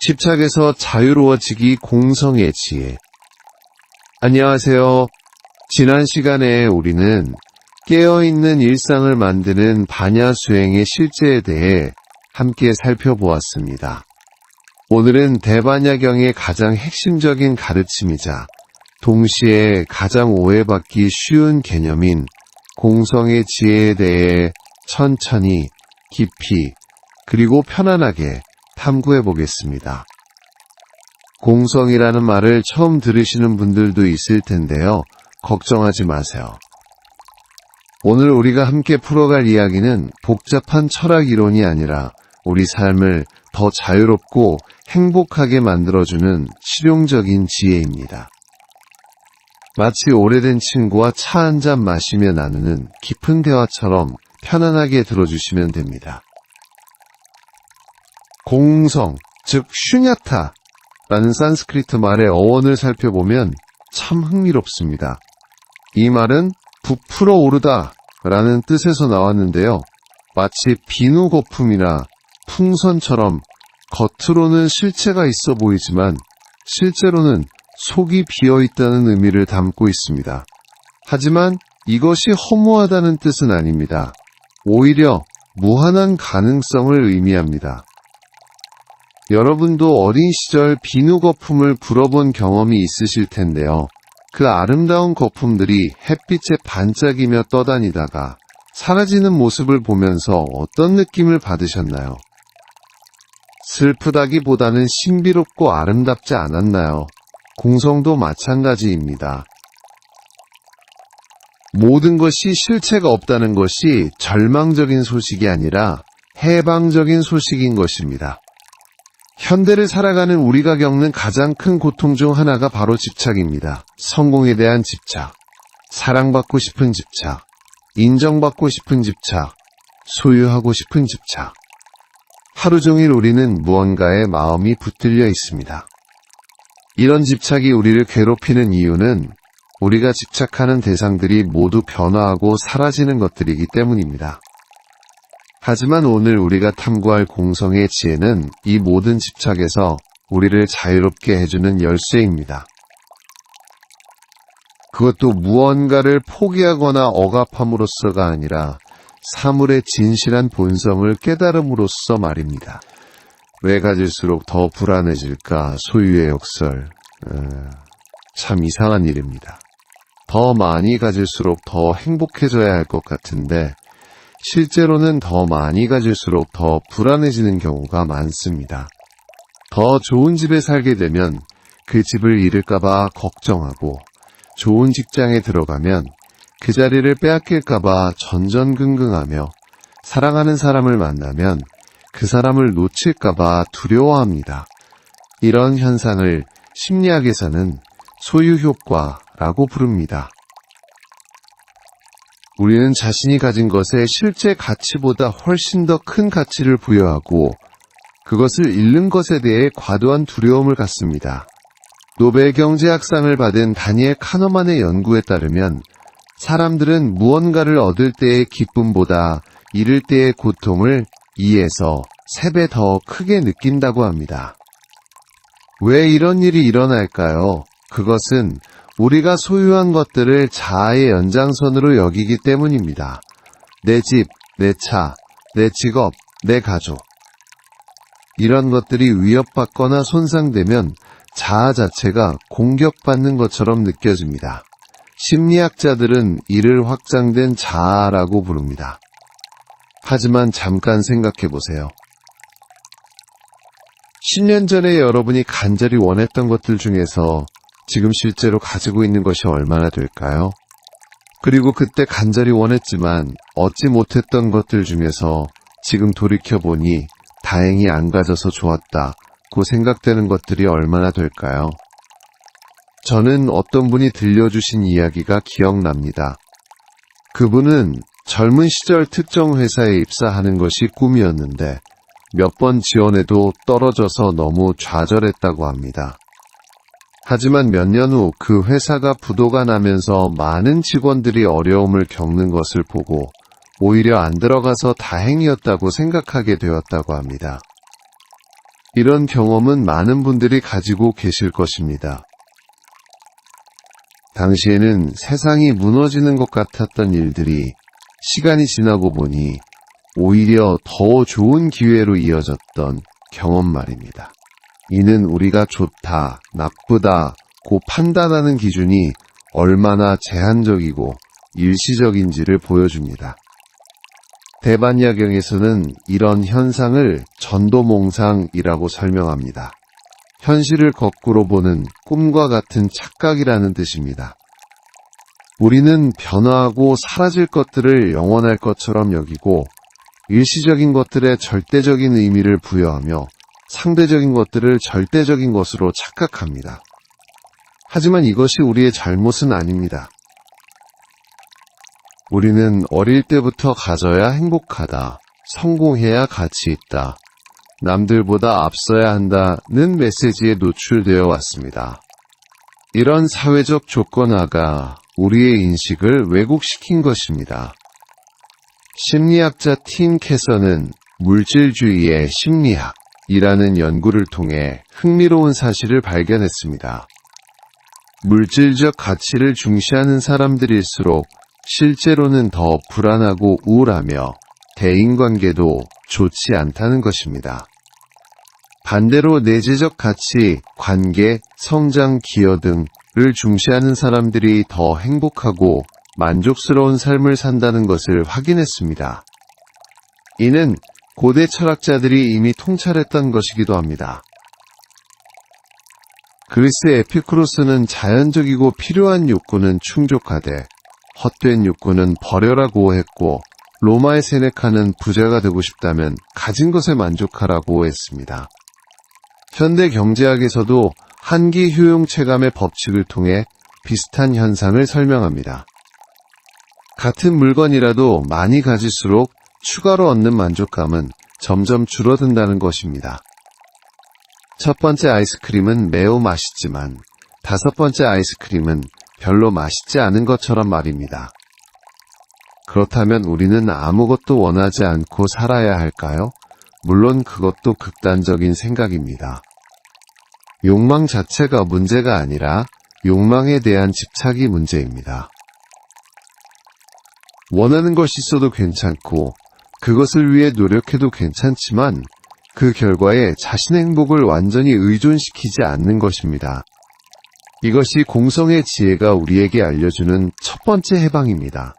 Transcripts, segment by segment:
집착에서 자유로워지기 공성의 지혜. 안녕하세요. 지난 시간에 우리는 깨어있는 일상을 만드는 반야수행의 실제에 대해 함께 살펴보았습니다. 오늘은 대반야경의 가장 핵심적인 가르침이자 동시에 가장 오해받기 쉬운 개념인 공성의 지혜에 대해 천천히, 깊이, 그리고 편안하게 탐구해 보겠습니다. 공성이라는 말을 처음 들으시는 분들도 있을 텐데요. 걱정하지 마세요. 오늘 우리가 함께 풀어갈 이야기는 복잡한 철학 이론이 아니라 우리 삶을 더 자유롭고 행복하게 만들어주는 실용적인 지혜입니다. 마치 오래된 친구와 차 한 잔 마시며 나누는 깊은 대화처럼 편안하게 들어주시면 됩니다. 공성, 즉 슈냐타라는 산스크리트 말의 어원을 살펴보면 참 흥미롭습니다. 이 말은 부풀어 오르다 라는 뜻에서 나왔는데요. 마치 비누 거품이나 풍선처럼 겉으로는 실체가 있어 보이지만 실제로는 속이 비어있다는 의미를 담고 있습니다. 하지만 이것이 허무하다는 뜻은 아닙니다. 오히려 무한한 가능성을 의미합니다. 여러분도 어린 시절 비누 거품을 불어본 경험이 있으실 텐데요. 그 아름다운 거품들이 햇빛에 반짝이며 떠다니다가 사라지는 모습을 보면서 어떤 느낌을 받으셨나요? 슬프다기보다는 신비롭고 아름답지 않았나요? 공성도 마찬가지입니다. 모든 것이 실체가 없다는 것이 절망적인 소식이 아니라 해방적인 소식인 것입니다. 현대를 살아가는 우리가 겪는 가장 큰 고통 중 하나가 바로 집착입니다. 성공에 대한 집착, 사랑받고 싶은 집착, 인정받고 싶은 집착, 소유하고 싶은 집착. 하루 종일 우리는 무언가에 마음이 붙들려 있습니다. 이런 집착이 우리를 괴롭히는 이유는 우리가 집착하는 대상들이 모두 변화하고 사라지는 것들이기 때문입니다. 하지만 오늘 우리가 탐구할 공성의 지혜는 이 모든 집착에서 우리를 자유롭게 해주는 열쇠입니다. 그것도 무언가를 포기하거나 억압함으로써가 아니라 사물의 진실한 본성을 깨달음으로써 말입니다. 왜 가질수록 더 불안해질까? 소유의 역설. 참 이상한 일입니다. 더 많이 가질수록 더 행복해져야 할 것 같은데 실제로는 더 많이 가질수록 더 불안해지는 경우가 많습니다. 더 좋은 집에 살게 되면 그 집을 잃을까봐 걱정하고 좋은 직장에 들어가면 그 자리를 빼앗길까봐 전전긍긍하며 사랑하는 사람을 만나면 그 사람을 놓칠까봐 두려워합니다. 이런 현상을 심리학에서는 소유효과라고 부릅니다. 우리는 자신이 가진 것에 실제 가치보다 훨씬 더 큰 가치를 부여하고 그것을 잃는 것에 대해 과도한 두려움을 갖습니다. 노벨 경제학상을 받은 다니엘 카너만의 연구에 따르면 사람들은 무언가를 얻을 때의 기쁨보다 잃을 때의 고통을 2에서 3배 더 크게 느낀다고 합니다. 왜 이런 일이 일어날까요? 그것은 우리가 소유한 것들을 자아의 연장선으로 여기기 때문입니다. 내 집, 내 차, 내 직업, 내 가족. 이런 것들이 위협받거나 손상되면 자아 자체가 공격받는 것처럼 느껴집니다. 심리학자들은 이를 확장된 자아라고 부릅니다. 하지만 잠깐 생각해 보세요. 10년 전에 여러분이 간절히 원했던 것들 중에서 지금 실제로 가지고 있는 것이 얼마나 될까요? 그리고 그때 간절히 원했지만 얻지 못했던 것들 중에서 지금 돌이켜보니 다행히 안 가져서 좋았다고 생각되는 것들이 얼마나 될까요? 저는 어떤 분이 들려주신 이야기가 기억납니다. 그분은 젊은 시절 특정 회사에 입사하는 것이 꿈이었는데 몇 번 지원해도 떨어져서 너무 좌절했다고 합니다. 하지만 몇 년 후 그 회사가 부도가 나면서 많은 직원들이 어려움을 겪는 것을 보고 오히려 안 들어가서 다행이었다고 생각하게 되었다고 합니다. 이런 경험은 많은 분들이 가지고 계실 것입니다. 당시에는 세상이 무너지는 것 같았던 일들이 시간이 지나고 보니 오히려 더 좋은 기회로 이어졌던 경험 말입니다. 이는 우리가 좋다, 나쁘다고 판단하는 기준이 얼마나 제한적이고 일시적인지를 보여줍니다. 대반야경에서는 이런 현상을 전도몽상이라고 설명합니다. 현실을 거꾸로 보는 꿈과 같은 착각이라는 뜻입니다. 우리는 변화하고 사라질 것들을 영원할 것처럼 여기고 일시적인 것들에 절대적인 의미를 부여하며 상대적인 것들을 절대적인 것으로 착각합니다. 하지만 이것이 우리의 잘못은 아닙니다. 우리는 어릴 때부터 가져야 행복하다, 성공해야 가치 있다, 남들보다 앞서야 한다는 메시지에 노출되어 왔습니다. 이런 사회적 조건화가 우리의 인식을 왜곡시킨 것입니다. 심리학자 팀 캐서는 물질주의의 심리학이라는 연구를 통해 흥미로운 사실을 발견했습니다. 물질적 가치를 중시하는 사람들일수록 실제로는 더 불안하고 우울하며 대인관계도 좋지 않다는 것입니다. 반대로 내재적 가치, 관계, 성장, 기여 등을 중시하는 사람들이 더 행복하고 만족스러운 삶을 산다는 것을 확인했습니다. 이는 고대 철학자들이 이미 통찰했던 것이기도 합니다. 그리스 에피쿠로스는 자연적이고 필요한 욕구는 충족하되 헛된 욕구는 버려라고 했고, 로마의 세네카는 부자가 되고 싶다면 가진 것에 만족하라고 했습니다. 현대 경제학에서도 한기 효용 체감의 법칙을 통해 비슷한 현상을 설명합니다. 같은 물건이라도 많이 가질수록 추가로 얻는 만족감은 점점 줄어든다는 것입니다. 첫 번째 아이스크림은 매우 맛있지만 다섯 번째 아이스크림은 별로 맛있지 않은 것처럼 말입니다. 그렇다면 우리는 아무것도 원하지 않고 살아야 할까요? 물론 그것도 극단적인 생각입니다. 욕망 자체가 문제가 아니라 욕망에 대한 집착이 문제입니다. 원하는 것이 있어도 괜찮고 그것을 위해 노력해도 괜찮지만 그 결과에 자신의 행복을 완전히 의존시키지 않는 것입니다. 이것이 공성의 지혜가 우리에게 알려주는 첫 번째 해방입니다.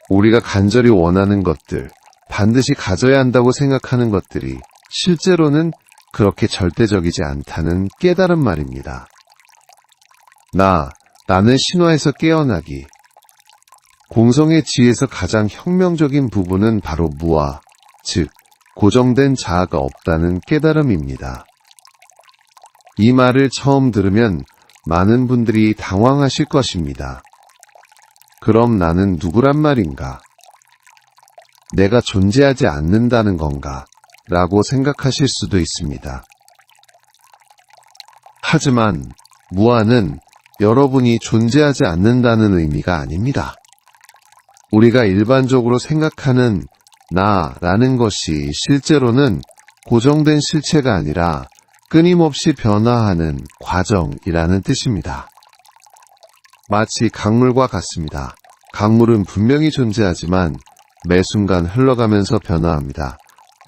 우리가 간절히 원하는 것들, 반드시 가져야 한다고 생각하는 것들이 실제로는 그렇게 절대적이지 않다는 깨달은 말입니다. 나는 신화에서 깨어나기. 공성의 지혜에서 가장 혁명적인 부분은 바로 무아, 즉 고정된 자아가 없다는 깨달음입니다. 이 말을 처음 들으면 많은 분들이 당황하실 것입니다. 그럼 나는 누구란 말인가? 내가 존재하지 않는다는 건가? 라고 생각하실 수도 있습니다. 하지만 무아는 여러분이 존재하지 않는다는 의미가 아닙니다. 우리가 일반적으로 생각하는 나라는 것이 실제로는 고정된 실체가 아니라 끊임없이 변화하는 과정이라는 뜻입니다. 마치 강물과 같습니다. 강물은 분명히 존재하지만 매 순간 흘러가면서 변화합니다.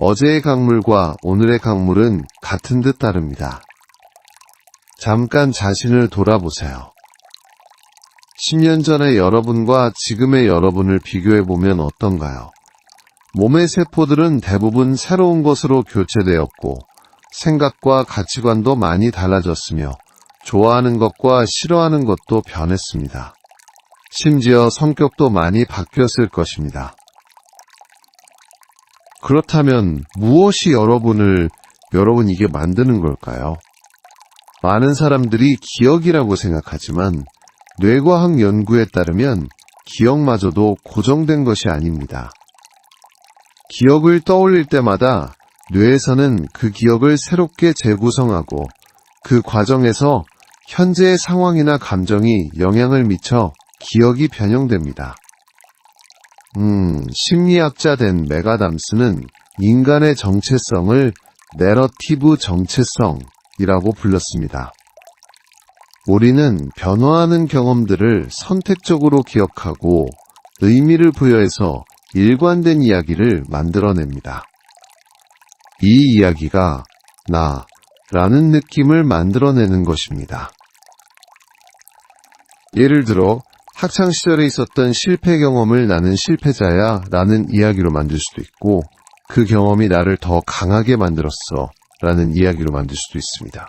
어제의 강물과 오늘의 강물은 같은 듯 다릅니다. 잠깐 자신을 돌아보세요. 10년 전의 여러분과 지금의 여러분을 비교해보면 어떤가요? 몸의 세포들은 대부분 새로운 것으로 교체되었고 생각과 가치관도 많이 달라졌으며 좋아하는 것과 싫어하는 것도 변했습니다. 심지어 성격도 많이 바뀌었을 것입니다. 그렇다면 무엇이 여러분이게 만드는 걸까요? 많은 사람들이 기억이라고 생각하지만 뇌과학 연구에 따르면 기억마저도 고정된 것이 아닙니다. 기억을 떠올릴 때마다 뇌에서는 그 기억을 새롭게 재구성하고 그 과정에서 현재의 상황이나 감정이 영향을 미쳐 기억이 변형됩니다. 심리학자 된 메가담스는 인간의 정체성을 내러티브 정체성이라고 불렀습니다. 우리는 변화하는 경험들을 선택적으로 기억하고 의미를 부여해서 일관된 이야기를 만들어냅니다. 이 이야기가 나라는 느낌을 만들어내는 것입니다. 예를 들어 학창시절에 있었던 실패 경험을 나는 실패자야 라는 이야기로 만들 수도 있고 그 경험이 나를 더 강하게 만들었어 라는 이야기로 만들 수도 있습니다.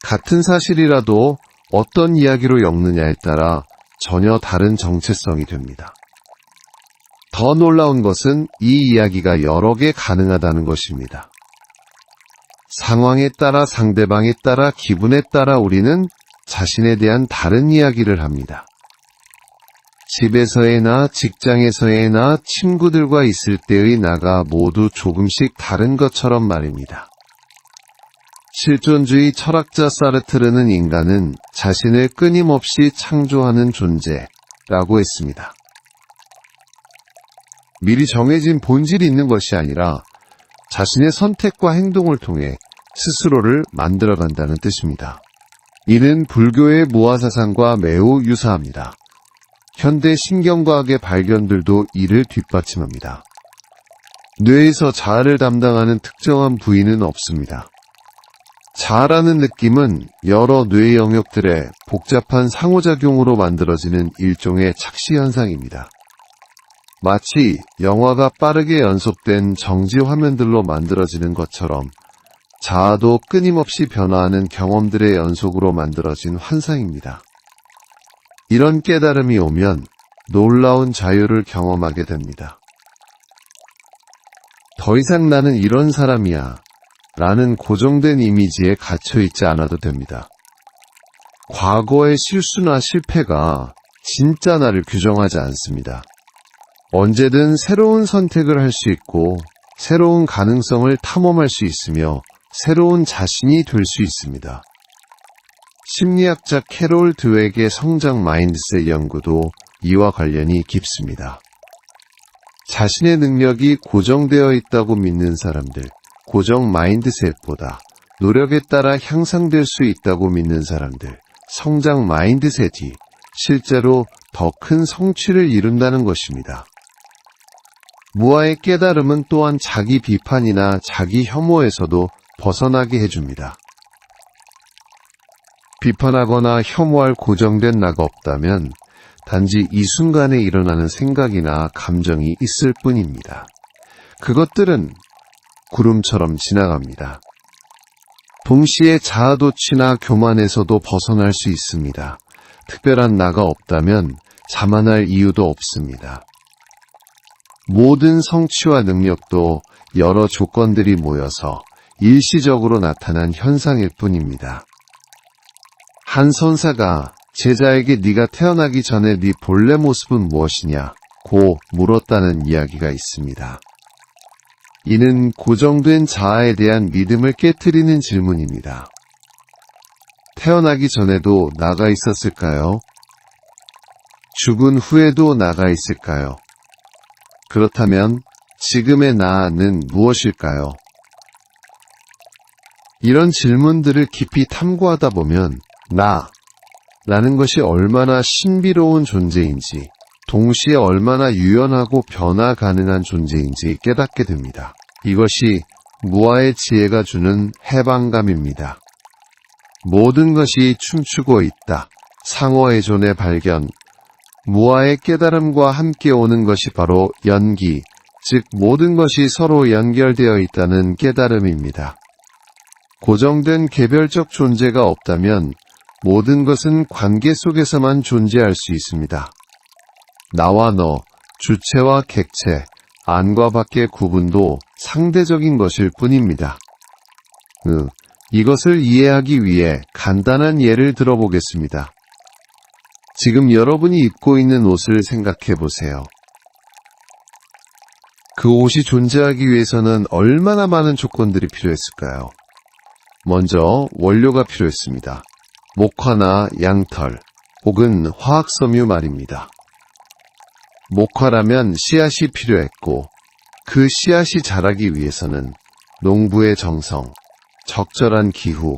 같은 사실이라도 어떤 이야기로 엮느냐에 따라 전혀 다른 정체성이 됩니다. 더 놀라운 것은 이 이야기가 여러 개 가능하다는 것입니다. 상황에 따라 상대방에 따라 기분에 따라 우리는 자신에 대한 다른 이야기를 합니다. 집에서의 나, 직장에서의 나, 친구들과 있을 때의 나가 모두 조금씩 다른 것처럼 말입니다. 실존주의 철학자 사르트르는 인간은 자신을 끊임없이 창조하는 존재라고 했습니다. 미리 정해진 본질이 있는 것이 아니라 자신의 선택과 행동을 통해 스스로를 만들어간다는 뜻입니다. 이는 불교의 무아사상과 매우 유사합니다. 현대 신경과학의 발견들도 이를 뒷받침합니다. 뇌에서 자아를 담당하는 특정한 부위는 없습니다. 자아라는 느낌은 여러 뇌 영역들의 복잡한 상호작용으로 만들어지는 일종의 착시 현상입니다. 마치 영화가 빠르게 연속된 정지 화면들로 만들어지는 것처럼 자아도 끊임없이 변화하는 경험들의 연속으로 만들어진 환상입니다. 이런 깨달음이 오면 놀라운 자유를 경험하게 됩니다. 더 이상 나는 이런 사람이야 라는 고정된 이미지에 갇혀있지 않아도 됩니다. 과거의 실수나 실패가 진짜 나를 규정하지 않습니다. 언제든 새로운 선택을 할 수 있고 새로운 가능성을 탐험할 수 있으며 새로운 자신이 될 수 있습니다. 심리학자 캐롤 드웩의 성장 마인드셋 연구도 이와 관련이 깊습니다. 자신의 능력이 고정되어 있다고 믿는 사람들, 고정 마인드셋보다 노력에 따라 향상될 수 있다고 믿는 사람들, 성장 마인드셋이 실제로 더 큰 성취를 이룬다는 것입니다. 무아의 깨달음은 또한 자기 비판이나 자기 혐오에서도 벗어나게 해줍니다. 비판하거나 혐오할 고정된 나가 없다면 단지 이 순간에 일어나는 생각이나 감정이 있을 뿐입니다. 그것들은 구름처럼 지나갑니다. 동시에 자아도취나 교만에서도 벗어날 수 있습니다. 특별한 나가 없다면 자만할 이유도 없습니다. 모든 성취와 능력도 여러 조건들이 모여서 일시적으로 나타난 현상일 뿐입니다. 한 선사가 제자에게 네가 태어나기 전에 네 본래 모습은 무엇이냐고 물었다는 이야기가 있습니다. 이는 고정된 자아에 대한 믿음을 깨트리는 질문입니다. 태어나기 전에도 나가 있었을까요? 죽은 후에도 나가 있을까요? 그렇다면 지금의 나는 무엇일까요? 이런 질문들을 깊이 탐구하다 보면 나라는 것이 얼마나 신비로운 존재인지, 동시에 얼마나 유연하고 변화 가능한 존재인지 깨닫게 됩니다. 이것이 무아의 지혜가 주는 해방감입니다. 모든 것이 춤추고 있다. 상호의존의 발견. 무아의 깨달음과 함께 오는 것이 바로 연기, 즉 모든 것이 서로 연결되어 있다는 깨달음입니다. 고정된 개별적 존재가 없다면 모든 것은 관계 속에서만 존재할 수 있습니다. 나와 너, 주체와 객체, 안과 밖의 구분도 상대적인 것일 뿐입니다. 이것을 이해하기 위해 간단한 예를 들어보겠습니다. 지금 여러분이 입고 있는 옷을 생각해 보세요. 그 옷이 존재하기 위해서는 얼마나 많은 조건들이 필요했을까요? 먼저 원료가 필요했습니다. 목화나 양털 혹은 화학섬유 말입니다. 목화라면 씨앗이 필요했고 그 씨앗이 자라기 위해서는 농부의 정성, 적절한 기후,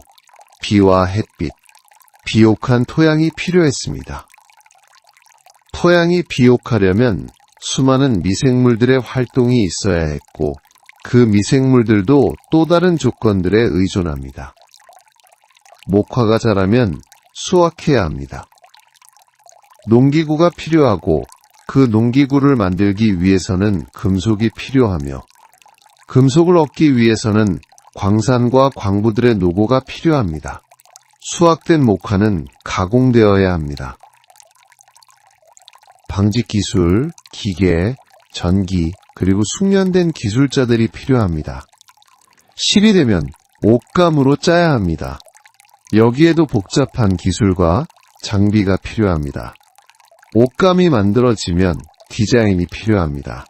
비와 햇빛, 비옥한 토양이 필요했습니다. 토양이 비옥하려면 수많은 미생물들의 활동이 있어야 했고, 그 미생물들도 또 다른 조건들에 의존합니다. 목화가 자라면 수확해야 합니다. 농기구가 필요하고 그 농기구를 만들기 위해서는 금속이 필요하며 금속을 얻기 위해서는 광산과 광부들의 노고가 필요합니다. 수확된 목화는 가공되어야 합니다. 방직 기술, 기계, 전기, 그리고 숙련된 기술자들이 필요합니다. 실이 되면 옷감으로 짜야 합니다. 여기에도 복잡한 기술과 장비가 필요합니다. 옷감이 만들어지면 디자인이 필요합니다.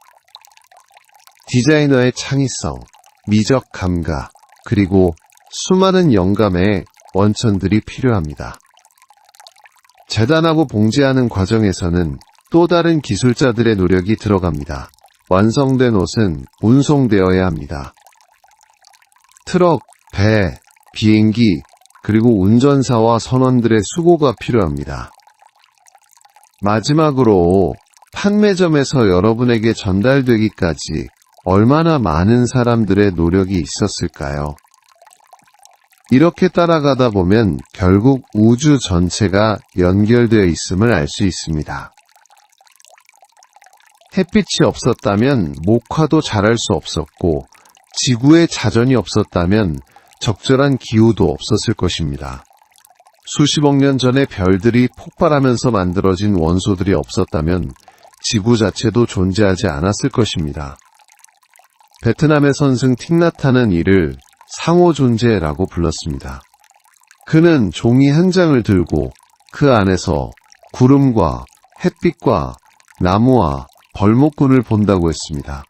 디자이너의 창의성, 미적 감각, 그리고 수많은 영감의 원천들이 필요합니다. 재단하고 봉제하는 과정에서는 또 다른 기술자들의 노력이 들어갑니다. 완성된 옷은 운송되어야 합니다. 트럭, 배, 비행기, 그리고 운전사와 선원들의 수고가 필요합니다. 마지막으로 판매점에서 여러분에게 전달되기까지 얼마나 많은 사람들의 노력이 있었을까요? 이렇게 따라가다 보면 결국 우주 전체가 연결되어 있음을 알 수 있습니다. 햇빛이 없었다면 목화도 자랄 수 없었고, 지구에 자전이 없었다면 적절한 기후도 없었을 것입니다. 수십억 년 전에 별들이 폭발하면서 만들어진 원소들이 없었다면 지구 자체도 존재하지 않았을 것입니다. 베트남의 선승 틱나타는 이를 상호존재라고 불렀습니다. 그는 종이 한 장을 들고 그 안에서 구름과 햇빛과 나무와 벌목꾼을 본다고 했습니다.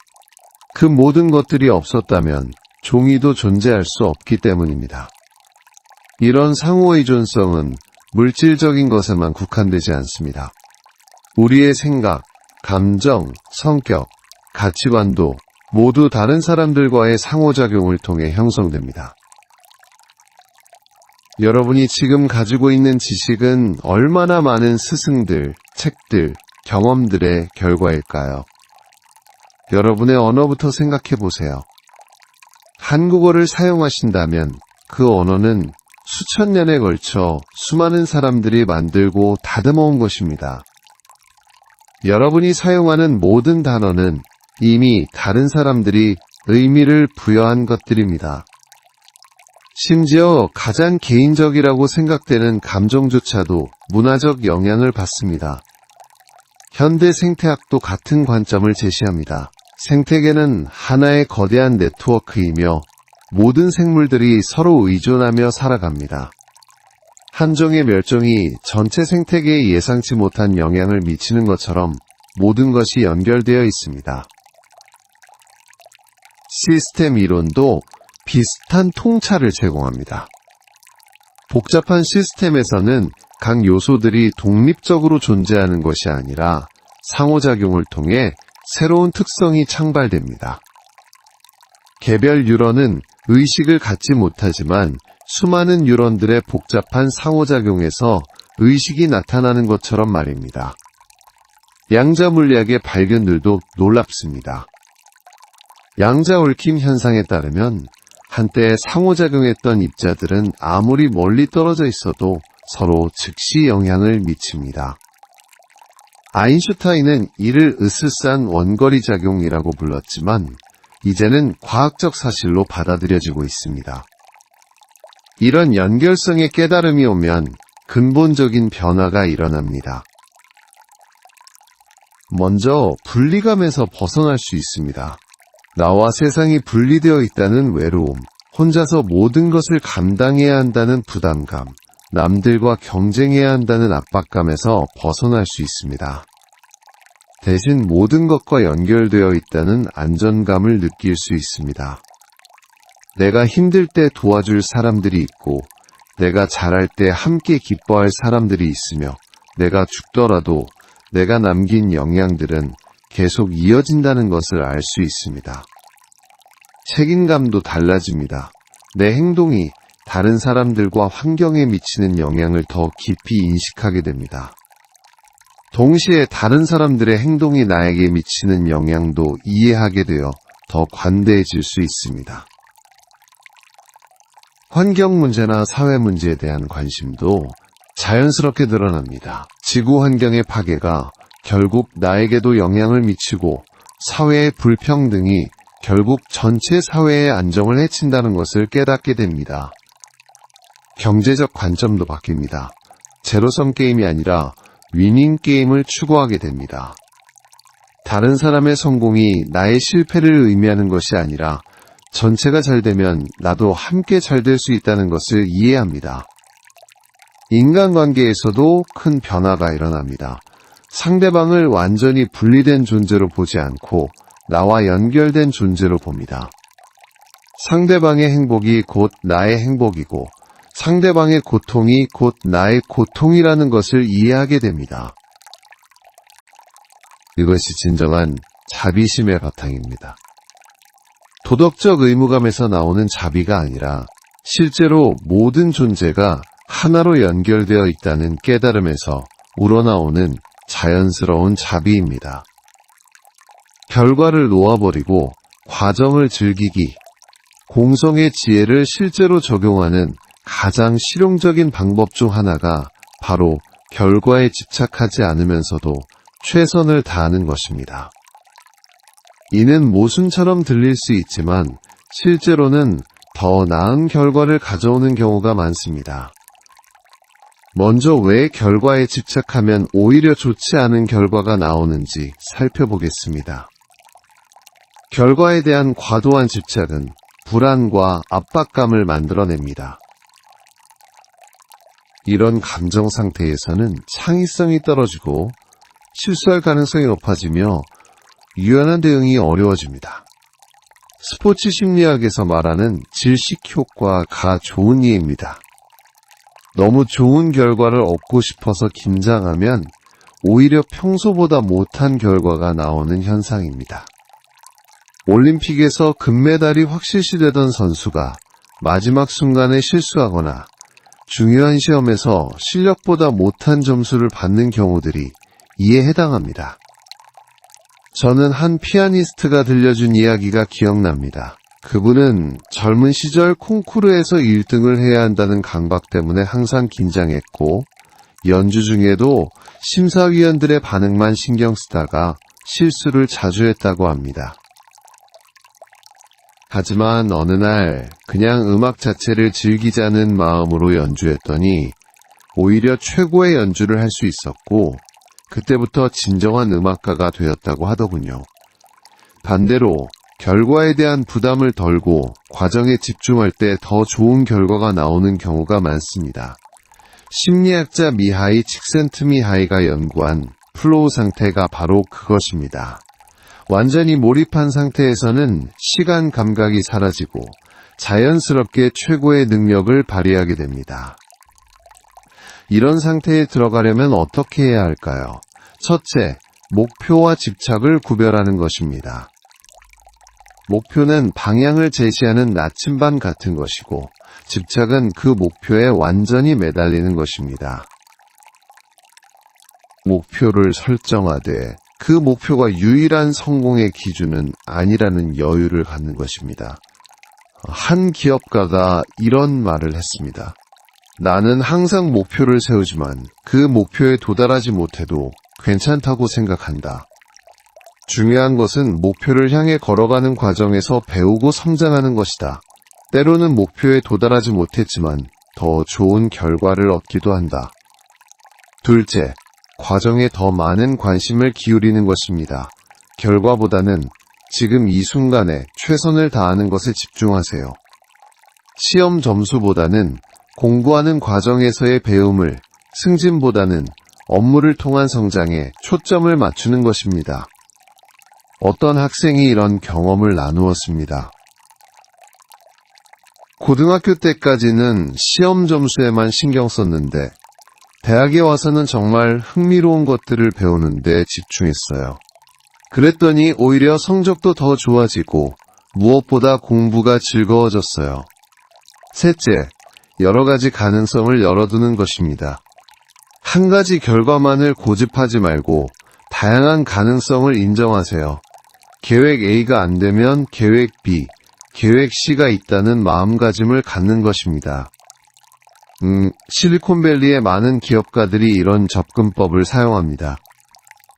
그 모든 것들이 없었다면 종이도 존재할 수 없기 때문입니다. 이런 상호의존성은 물질적인 것에만 국한되지 않습니다. 우리의 생각, 감정, 성격, 가치관도 모두 다른 사람들과의 상호작용을 통해 형성됩니다. 여러분이 지금 가지고 있는 지식은 얼마나 많은 스승들, 책들, 경험들의 결과일까요? 여러분의 언어부터 생각해 보세요. 한국어를 사용하신다면 그 언어는 수천 년에 걸쳐 수많은 사람들이 만들고 다듬어온 것입니다. 여러분이 사용하는 모든 단어는 이미 다른 사람들이 의미를 부여한 것들입니다. 심지어 가장 개인적이라고 생각되는 감정조차도 문화적 영향을 받습니다. 현대 생태학도 같은 관점을 제시합니다. 생태계는 하나의 거대한 네트워크이며 모든 생물들이 서로 의존하며 살아갑니다. 한 종의 멸종이 전체 생태계에 예상치 못한 영향을 미치는 것처럼 모든 것이 연결되어 있습니다. 시스템 이론도 비슷한 통찰을 제공합니다. 복잡한 시스템에서는 각 요소들이 독립적으로 존재하는 것이 아니라 상호작용을 통해 새로운 특성이 창발됩니다. 개별 뉴런은 의식을 갖지 못하지만 수많은 뉴런들의 복잡한 상호작용에서 의식이 나타나는 것처럼 말입니다. 양자 물리학의 발견들도 놀랍습니다. 양자 얽힘 현상에 따르면 한때 상호작용했던 입자들은 아무리 멀리 떨어져 있어도 서로 즉시 영향을 미칩니다. 아인슈타인은 이를 으스스한 원거리 작용이라고 불렀지만 이제는 과학적 사실로 받아들여지고 있습니다. 이런 연결성의 깨달음이 오면 근본적인 변화가 일어납니다. 먼저 분리감에서 벗어날 수 있습니다. 나와 세상이 분리되어 있다는 외로움, 혼자서 모든 것을 감당해야 한다는 부담감, 남들과 경쟁해야 한다는 압박감에서 벗어날 수 있습니다. 대신 모든 것과 연결되어 있다는 안전감을 느낄 수 있습니다. 내가 힘들 때 도와줄 사람들이 있고, 내가 잘할 때 함께 기뻐할 사람들이 있으며, 내가 죽더라도 내가 남긴 영향들은 계속 이어진다는 것을 알 수 있습니다. 책임감도 달라집니다. 내 행동이 다른 사람들과 환경에 미치는 영향을 더 깊이 인식하게 됩니다. 동시에 다른 사람들의 행동이 나에게 미치는 영향도 이해하게 되어 더 관대해질 수 있습니다. 환경 문제나 사회 문제에 대한 관심도 자연스럽게 늘어납니다. 지구 환경의 파괴가 결국 나에게도 영향을 미치고 사회의 불평등이 결국 전체 사회의 안정을 해친다는 것을 깨닫게 됩니다. 경제적 관점도 바뀝니다. 제로섬 게임이 아니라 위닝 게임을 추구하게 됩니다. 다른 사람의 성공이 나의 실패를 의미하는 것이 아니라 전체가 잘 되면 나도 함께 잘 될 수 있다는 것을 이해합니다. 인간관계에서도 큰 변화가 일어납니다. 상대방을 완전히 분리된 존재로 보지 않고 나와 연결된 존재로 봅니다. 상대방의 행복이 곧 나의 행복이고 상대방의 고통이 곧 나의 고통이라는 것을 이해하게 됩니다. 이것이 진정한 자비심의 바탕입니다. 도덕적 의무감에서 나오는 자비가 아니라 실제로 모든 존재가 하나로 연결되어 있다는 깨달음에서 우러나오는 자연스러운 자비입니다. 결과를 놓아버리고 과정을 즐기기, 공성의 지혜를 실제로 적용하는 가장 실용적인 방법 중 하나가 바로 결과에 집착하지 않으면서도 최선을 다하는 것입니다. 이는 모순처럼 들릴 수 있지만 실제로는 더 나은 결과를 가져오는 경우가 많습니다. 먼저 왜 결과에 집착하면 오히려 좋지 않은 결과가 나오는지 살펴보겠습니다. 결과에 대한 과도한 집착은 불안과 압박감을 만들어냅니다. 이런 감정 상태에서는 창의성이 떨어지고 실수할 가능성이 높아지며 유연한 대응이 어려워집니다. 스포츠 심리학에서 말하는 질식 효과가 좋은 예입니다. 너무 좋은 결과를 얻고 싶어서 긴장하면 오히려 평소보다 못한 결과가 나오는 현상입니다. 올림픽에서 금메달이 확실시되던 선수가 마지막 순간에 실수하거나 중요한 시험에서 실력보다 못한 점수를 받는 경우들이 이에 해당합니다. 저는 한 피아니스트가 들려준 이야기가 기억납니다. 그분은 젊은 시절 콩쿠르에서 1등을 해야 한다는 강박 때문에 항상 긴장했고 연주 중에도 심사위원들의 반응만 신경 쓰다가 실수를 자주 했다고 합니다. 하지만 어느 날 그냥 음악 자체를 즐기자는 마음으로 연주했더니 오히려 최고의 연주를 할 수 있었고 그때부터 진정한 음악가가 되었다고 하더군요. 반대로 결과에 대한 부담을 덜고 과정에 집중할 때 더 좋은 결과가 나오는 경우가 많습니다. 심리학자 미하이 칙센트미하이가 연구한 플로우 상태가 바로 그것입니다. 완전히 몰입한 상태에서는 시간 감각이 사라지고 자연스럽게 최고의 능력을 발휘하게 됩니다. 이런 상태에 들어가려면 어떻게 해야 할까요? 첫째, 목표와 집착을 구별하는 것입니다. 목표는 방향을 제시하는 나침반 같은 것이고 집착은 그 목표에 완전히 매달리는 것입니다. 목표를 설정하되 그 목표가 유일한 성공의 기준은 아니라는 여유를 갖는 것입니다. 한 기업가가 이런 말을 했습니다. 나는 항상 목표를 세우지만 그 목표에 도달하지 못해도 괜찮다고 생각한다. 중요한 것은 목표를 향해 걸어가는 과정에서 배우고 성장하는 것이다. 때로는 목표에 도달하지 못했지만 더 좋은 결과를 얻기도 한다. 둘째, 과정에 더 많은 관심을 기울이는 것입니다. 결과보다는 지금 이 순간에 최선을 다하는 것에 집중하세요. 시험 점수보다는 공부하는 과정에서의 배움을, 승진보다는 업무를 통한 성장에 초점을 맞추는 것입니다. 어떤 학생이 이런 경험을 나누었습니다. 고등학교 때까지는 시험 점수에만 신경 썼는데 대학에 와서는 정말 흥미로운 것들을 배우는 데 집중했어요. 그랬더니 오히려 성적도 더 좋아지고 무엇보다 공부가 즐거워졌어요. 셋째, 여러 가지 가능성을 열어두는 것입니다. 한 가지 결과만을 고집하지 말고 다양한 가능성을 인정하세요. 계획 A가 안 되면 계획 B, 계획 C가 있다는 마음가짐을 갖는 것입니다. 실리콘밸리의 많은 기업가들이 이런 접근법을 사용합니다.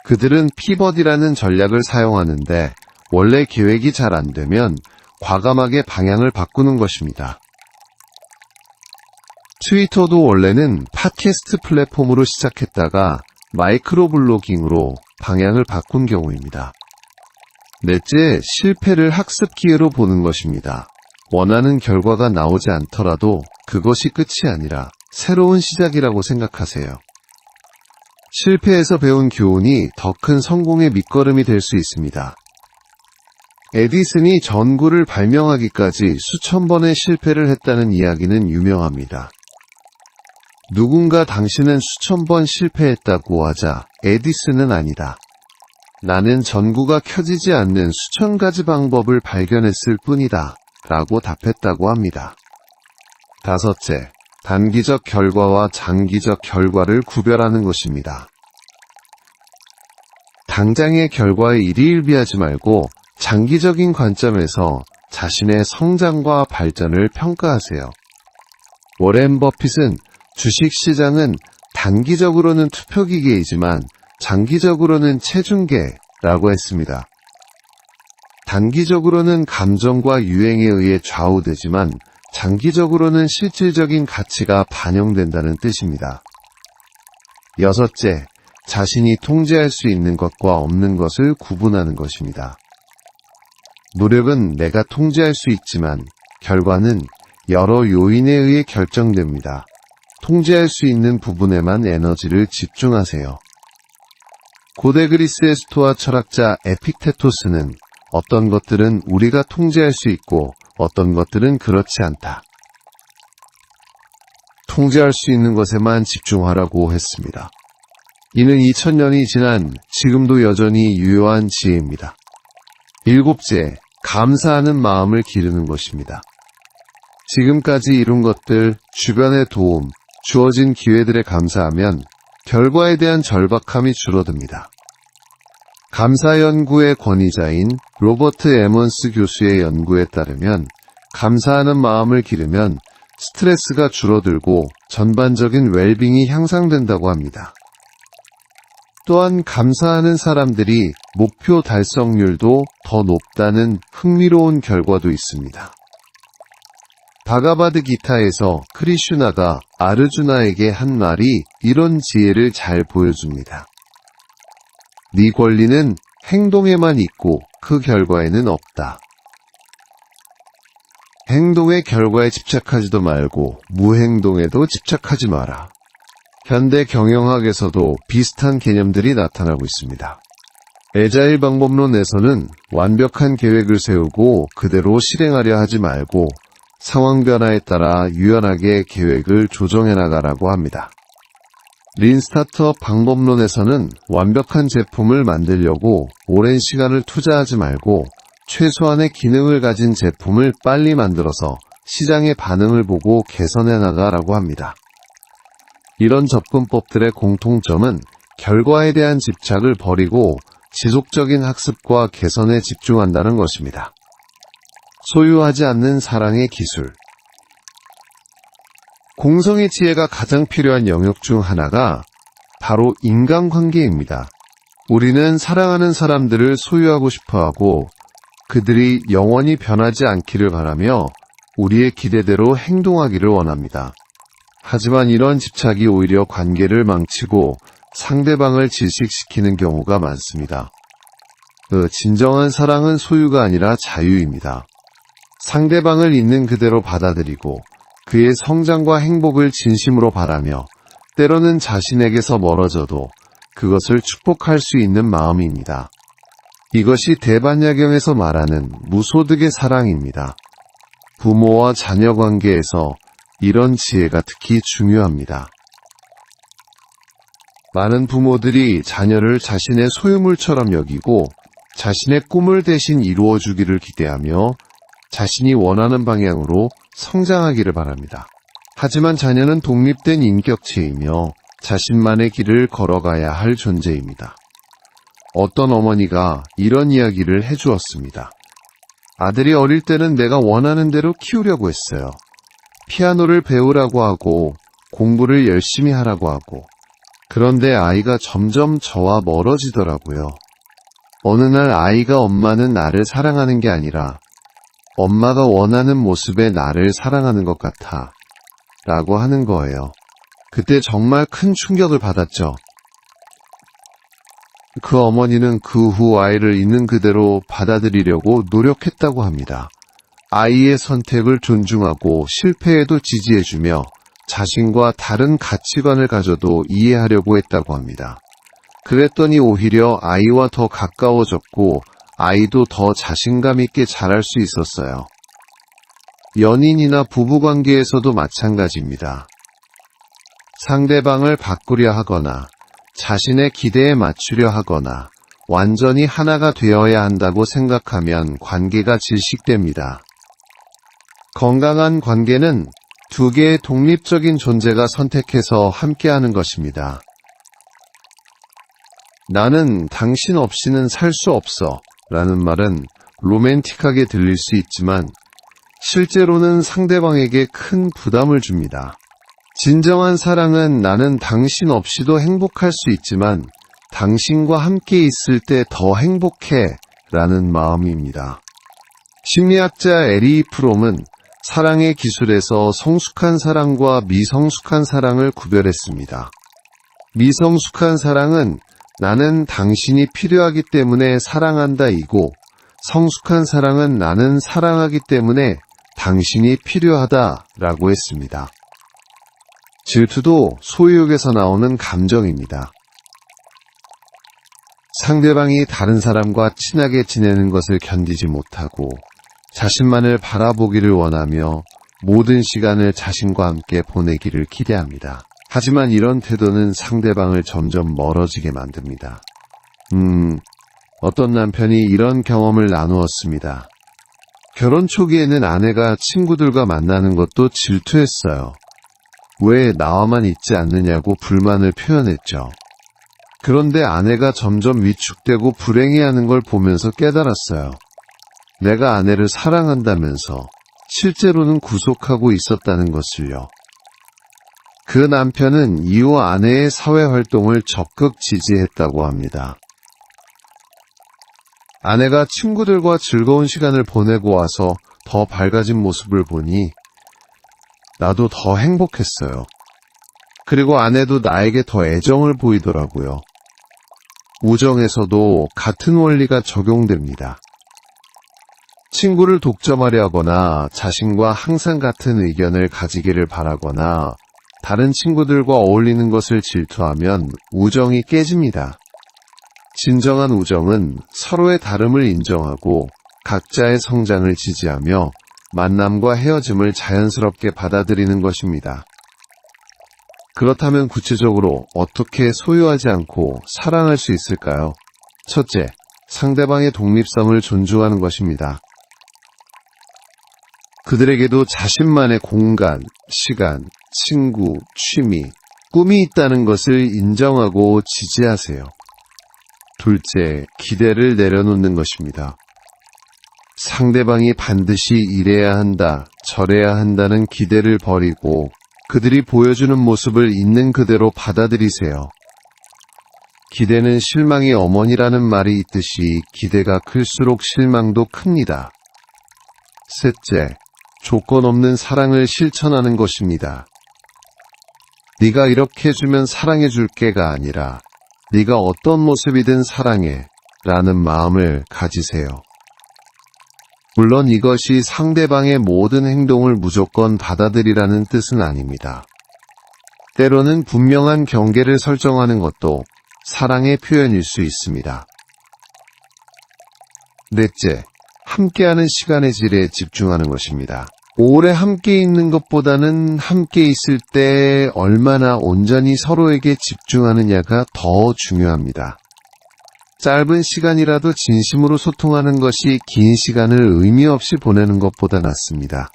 그들은 피벗이라는 전략을 사용하는데 원래 계획이 잘 안 되면 과감하게 방향을 바꾸는 것입니다. 트위터도 원래는 팟캐스트 플랫폼으로 시작했다가 마이크로 블로깅으로 방향을 바꾼 경우입니다. 넷째, 실패를 학습 기회로 보는 것입니다. 원하는 결과가 나오지 않더라도 그것이 끝이 아니라 새로운 시작이라고 생각하세요. 실패에서 배운 교훈이 더 큰 성공의 밑거름이 될 수 있습니다. 에디슨이 전구를 발명하기까지 수천 번의 실패를 했다는 이야기는 유명합니다. 누군가 당신은 수천 번 실패했다고 하자 에디슨은 아니다. 나는 전구가 켜지지 않는 수천 가지 방법을 발견했을 뿐이다. 라고 답했다고 합니다. 다섯째, 단기적 결과와 장기적 결과를 구별하는 것입니다. 당장의 결과에 일희일비하지 말고 장기적인 관점에서 자신의 성장과 발전을 평가하세요. 워렌 버핏은 주식시장은 단기적으로는 투표기계이지만 장기적으로는 체중계라고 했습니다. 단기적으로는 감정과 유행에 의해 좌우되지만 장기적으로는 실질적인 가치가 반영된다는 뜻입니다. 여섯째, 자신이 통제할 수 있는 것과 없는 것을 구분하는 것입니다. 노력은 내가 통제할 수 있지만 결과는 여러 요인에 의해 결정됩니다. 통제할 수 있는 부분에만 에너지를 집중하세요. 고대 그리스의 스토아 철학자 에픽테토스는 어떤 것들은 우리가 통제할 수 있고 어떤 것들은 그렇지 않다. 통제할 수 있는 것에만 집중하라고 했습니다. 이는 2000년이 지난 지금도 여전히 유효한 지혜입니다. 일곱째, 감사하는 마음을 기르는 것입니다. 지금까지 이룬 것들, 주변의 도움, 주어진 기회들에 감사하면 결과에 대한 절박함이 줄어듭니다. 감사 연구의 권위자인 로버트 에먼스 교수의 연구에 따르면 감사하는 마음을 기르면 스트레스가 줄어들고 전반적인 웰빙이 향상된다고 합니다. 또한 감사하는 사람들이 목표 달성률도 더 높다는 흥미로운 결과도 있습니다. 바가바드 기타에서 크리슈나가 아르주나에게 한 말이 이런 지혜를 잘 보여줍니다. 네 권리는 행동에만 있고 그 결과에는 없다. 행동의 결과에 집착하지도 말고 무행동에도 집착하지 마라. 현대 경영학에서도 비슷한 개념들이 나타나고 있습니다. 애자일 방법론에서는 완벽한 계획을 세우고 그대로 실행하려 하지 말고 상황 변화에 따라 유연하게 계획을 조정해 나가라고 합니다. 린 스타트업 방법론에서는 완벽한 제품을 만들려고 오랜 시간을 투자하지 말고 최소한의 기능을 가진 제품을 빨리 만들어서 시장의 반응을 보고 개선해 나가라고 합니다. 이런 접근법들의 공통점은 결과에 대한 집착을 버리고 지속적인 학습과 개선에 집중한다는 것입니다. 소유하지 않는 사랑의 기술. 공성의 지혜가 가장 필요한 영역 중 하나가 바로 인간관계입니다. 우리는 사랑하는 사람들을 소유하고 싶어하고 그들이 영원히 변하지 않기를 바라며 우리의 기대대로 행동하기를 원합니다. 하지만 이런 집착이 오히려 관계를 망치고 상대방을 질식시키는 경우가 많습니다. 진정한 사랑은 소유가 아니라 자유입니다. 상대방을 있는 그대로 받아들이고 그의 성장과 행복을 진심으로 바라며 때로는 자신에게서 멀어져도 그것을 축복할 수 있는 마음입니다. 이것이 대반야경에서 말하는 무소득의 사랑입니다. 부모와 자녀 관계에서 이런 지혜가 특히 중요합니다. 많은 부모들이 자녀를 자신의 소유물처럼 여기고 자신의 꿈을 대신 이루어주기를 기대하며 자신이 원하는 방향으로 성장하기를 바랍니다. 하지만 자녀는 독립된 인격체이며 자신만의 길을 걸어가야 할 존재입니다. 어떤 어머니가 이런 이야기를 해주었습니다. 아들이 어릴 때는 내가 원하는 대로 키우려고 했어요. 피아노를 배우라고 하고 공부를 열심히 하라고 하고 그런데 아이가 점점 저와 멀어지더라고요. 어느 날 아이가 엄마는 나를 사랑하는 게 아니라 엄마가 원하는 모습의 나를 사랑하는 것 같아 라고 하는 거예요. 그때 정말 큰 충격을 받았죠. 그 어머니는 그 후 아이를 있는 그대로 받아들이려고 노력했다고 합니다. 아이의 선택을 존중하고 실패에도 지지해주며 자신과 다른 가치관을 가져도 이해하려고 했다고 합니다. 그랬더니 오히려 아이와 더 가까워졌고 아이도 더 자신감 있게 자랄 수 있었어요. 연인이나 부부관계에서도 마찬가지입니다. 상대방을 바꾸려 하거나 자신의 기대에 맞추려 하거나 완전히 하나가 되어야 한다고 생각하면 관계가 질식됩니다. 건강한 관계는 두 개의 독립적인 존재가 선택해서 함께하는 것입니다. 나는 당신 없이는 살 수 없어 라는 말은 로맨틱하게 들릴 수 있지만 실제로는 상대방에게 큰 부담을 줍니다. 진정한 사랑은 나는 당신 없이도 행복할 수 있지만 당신과 함께 있을 때 더 행복해 라는 마음입니다. 심리학자 에리 프롬은 사랑의 기술에서 성숙한 사랑과 미성숙한 사랑을 구별했습니다. 미성숙한 사랑은 나는 당신이 필요하기 때문에 사랑한다이고 성숙한 사랑은 나는 사랑하기 때문에 당신이 필요하다라고 했습니다. 질투도 소유욕에서 나오는 감정입니다. 상대방이 다른 사람과 친하게 지내는 것을 견디지 못하고 자신만을 바라보기를 원하며 모든 시간을 자신과 함께 보내기를 기대합니다. 하지만 이런 태도는 상대방을 점점 멀어지게 만듭니다. 어떤 남편이 이런 경험을 나누었습니다. 결혼 초기에는 아내가 친구들과 만나는 것도 질투했어요. 왜 나와만 있지 않느냐고 불만을 표현했죠. 그런데 아내가 점점 위축되고 불행해하는 걸 보면서 깨달았어요. 내가 아내를 사랑한다면서 실제로는 구속하고 있었다는 것을요. 그 남편은 이후 아내의 사회활동을 적극 지지했다고 합니다. 아내가 친구들과 즐거운 시간을 보내고 와서 더 밝아진 모습을 보니 나도 더 행복했어요. 그리고 아내도 나에게 더 애정을 보이더라고요. 우정에서도 같은 원리가 적용됩니다. 친구를 독점하려 하거나 자신과 항상 같은 의견을 가지기를 바라거나 다른 친구들과 어울리는 것을 질투하면 우정이 깨집니다. 진정한 우정은 서로의 다름을 인정하고 각자의 성장을 지지하며 만남과 헤어짐을 자연스럽게 받아들이는 것입니다. 그렇다면 구체적으로 어떻게 소유하지 않고 사랑할 수 있을까요? 첫째, 상대방의 독립성을 존중하는 것입니다. 그들에게도 자신만의 공간, 시간, 친구, 취미, 꿈이 있다는 것을 인정하고 지지하세요. 둘째, 기대를 내려놓는 것입니다. 상대방이 반드시 이래야 한다, 저래야 한다는 기대를 버리고 그들이 보여주는 모습을 있는 그대로 받아들이세요. 기대는 실망의 어머니라는 말이 있듯이 기대가 클수록 실망도 큽니다. 셋째, 조건 없는 사랑을 실천하는 것입니다. 네가 이렇게 해주면 사랑해줄게가 아니라 네가 어떤 모습이든 사랑해 라는 마음을 가지세요. 물론 이것이 상대방의 모든 행동을 무조건 받아들이라는 뜻은 아닙니다. 때로는 분명한 경계를 설정하는 것도 사랑의 표현일 수 있습니다. 넷째, 함께하는 시간의 질에 집중하는 것입니다. 오래 함께 있는 것보다는 함께 있을 때 얼마나 온전히 서로에게 집중하느냐가 더 중요합니다. 짧은 시간이라도 진심으로 소통하는 것이 긴 시간을 의미 없이 보내는 것보다 낫습니다.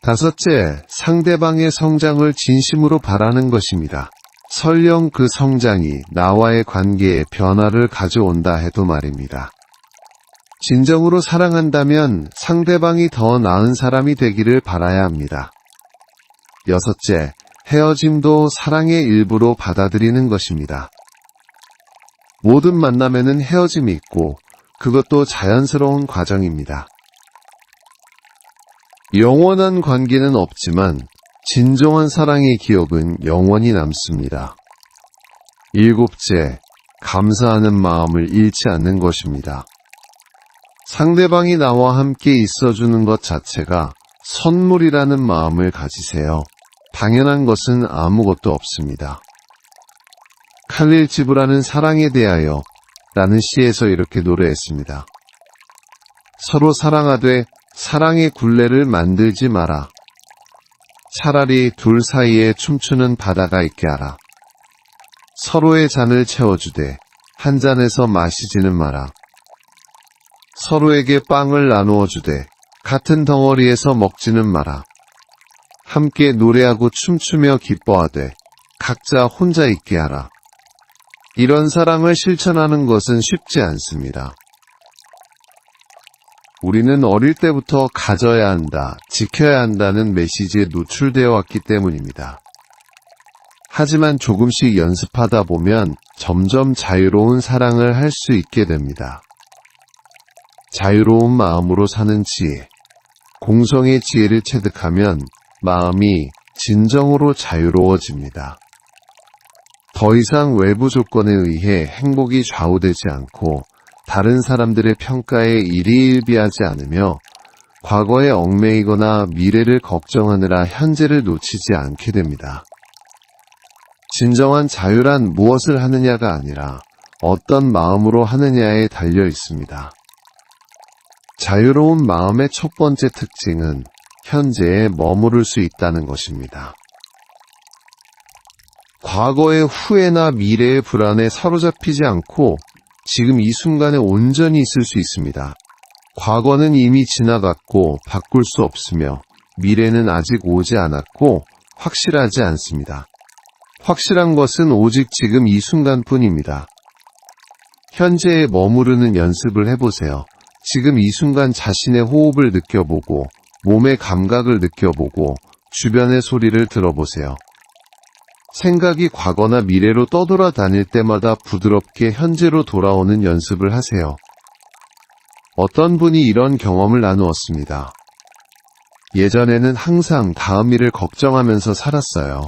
다섯째, 상대방의 성장을 진심으로 바라는 것입니다. 설령 그 성장이 나와의 관계에 변화를 가져온다 해도 말입니다. 진정으로 사랑한다면 상대방이 더 나은 사람이 되기를 바라야 합니다. 여섯째, 헤어짐도 사랑의 일부로 받아들이는 것입니다. 모든 만남에는 헤어짐이 있고 그것도 자연스러운 과정입니다. 영원한 관계는 없지만 진정한 사랑의 기억은 영원히 남습니다. 일곱째, 감사하는 마음을 잃지 않는 것입니다. 상대방이 나와 함께 있어주는 것 자체가 선물이라는 마음을 가지세요. 당연한 것은 아무것도 없습니다. 칼릴 지브라는 사랑에 대하여 라는 시에서 이렇게 노래했습니다. 서로 사랑하되 사랑의 굴레를 만들지 마라. 차라리 둘 사이에 춤추는 바다가 있게 하라. 서로의 잔을 채워주되 한 잔에서 마시지는 마라. 서로에게 빵을 나누어 주되 같은 덩어리에서 먹지는 마라. 함께 노래하고 춤추며 기뻐하되 각자 혼자 있게 하라. 이런 사랑을 실천하는 것은 쉽지 않습니다. 우리는 어릴 때부터 가져야 한다, 지켜야 한다는 메시지에 노출되어 왔기 때문입니다. 하지만 조금씩 연습하다 보면 점점 자유로운 사랑을 할 수 있게 됩니다. 자유로운 마음으로 사는 지혜, 공성의 지혜를 체득하면 마음이 진정으로 자유로워집니다. 더 이상 외부 조건에 의해 행복이 좌우되지 않고 다른 사람들의 평가에 일희일비하지 않으며 과거에 얽매이거나 미래를 걱정하느라 현재를 놓치지 않게 됩니다. 진정한 자유란 무엇을 하느냐가 아니라 어떤 마음으로 하느냐에 달려 있습니다. 자유로운 마음의 첫 번째 특징은 현재에 머무를 수 있다는 것입니다. 과거의 후회나 미래의 불안에 사로잡히지 않고 지금 이 순간에 온전히 있을 수 있습니다. 과거는 이미 지나갔고 바꿀 수 없으며 미래는 아직 오지 않았고 확실하지 않습니다. 확실한 것은 오직 지금 이 순간뿐입니다. 현재에 머무르는 연습을 해보세요. 지금 이 순간 자신의 호흡을 느껴보고 몸의 감각을 느껴보고 주변의 소리를 들어보세요. 생각이 과거나 미래로 떠돌아다닐 때마다 부드럽게 현재로 돌아오는 연습을 하세요. 어떤 분이 이런 경험을 나누었습니다. 예전에는 항상 다음 일을 걱정하면서 살았어요.